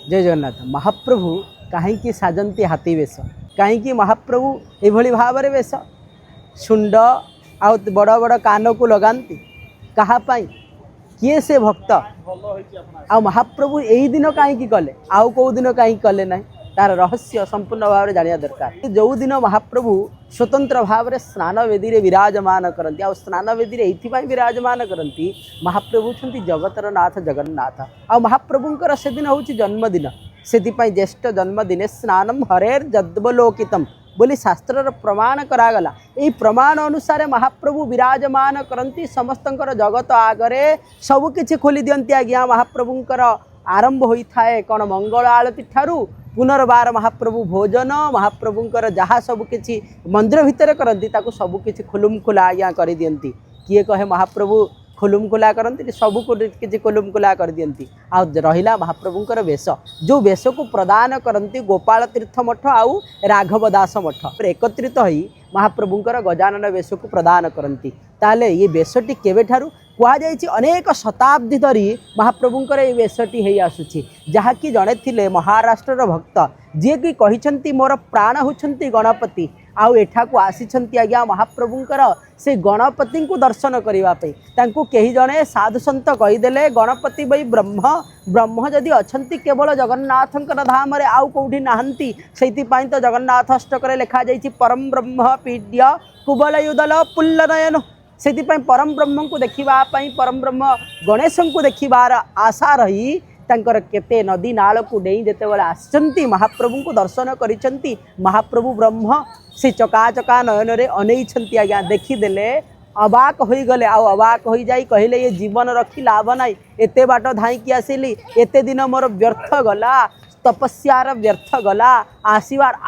जय जगन्नाथ। महाप्रभु कहीं साजंती हाथी वेश, कहीं महाप्रभु ये भाव में वेश शुंड आ बड़ बड़ कान को लगाती कहापाई किए से भक्त आ महाप्रभु यही दिन कहीं कले आउ कौ दिन कहीं कले ना तार रहस्य संपूर्ण भाव में जाना दरकार। जो दिन महाप्रभु स्वतंत्र भाव में स्नान वेदी रे विराजमान करती आ स्नान वेदी रे एथिपाई विराजमान करती महाप्रभु छंती जगतर नाथ जगन्नाथ आ महाप्रभुंकर से दिन होची जन्मदिन से ज्येष्ठ जन्मदिने स्नानम हरेर जद्वलोकितम बोली शास्त्र प्रमाण करागला। यही प्रमाण अनुसार महाप्रभु विराजमान करती समस्तंकर जगत आगरे सबकिछि खोली दियंती। आज्ञा महाप्रभुंकर आरंभ होता है कौन मंगल आलती ठारू पुनर्बार महाप्रभु भोजन महाप्रभुंकर जहाँ सबकिछि मंदिर भितर करती सबकिछि खुलुम खुला आज्ञा कर दियंती। किए कहे महाप्रभु खुलुम खुला करती सबू किसी खुलुम खुला कर दियंती। आ रहिला महाप्रभुंकर वेश जो वेश को प्रदान करती गोपाल तीर्थ मठ आउ राघव दास मठ एकत्रित होई महाप्रभुंकर गजानन वेश को प्रदान करती। ताले ये वेशटी केबेठारू कहुई अनेक शताब्दी धरी महाप्रभुंकर ये वेशटी है आसुची जहाँकि जड़े थिले महाराष्ट्र भक्त जी कि कही मोर प्राण होती गणपति आउ एठाकू आसीछंती आज्ञा महाप्रभुंकर से गणपति को दर्शन करने कही जड़े साधु सत कहीदेले गणपति बई ब्रह्म ब्रह्म जदि अच्छी केवल जगन्नाथंकर धाम रे आउ कौटी नाहंती से तो जगन्नाथ अष्टक लिखा जाइए परम ब्रह्म पीड्य कुबलयुदल पुल्लनयन से परम ब्रह्म को देखापी परम ब्रह्म गणेश को देखार आशा रही तांकर केते नदी नाल को डेई जेते बेले आसचंती महाप्रभु को दर्शन करिसंती महाप्रभु ब्रह्म से चका चका नयन रे अनेइछंती आज्ञा देखीदेले अबाक हो गले आउ अबाक हो जाई कहले ये जीवन रखी लाभ नाई एते बाट धाईकी आसिली एते दिन मोर व्यर्थ गला तपस्यार व्यर्थ गला आसीबार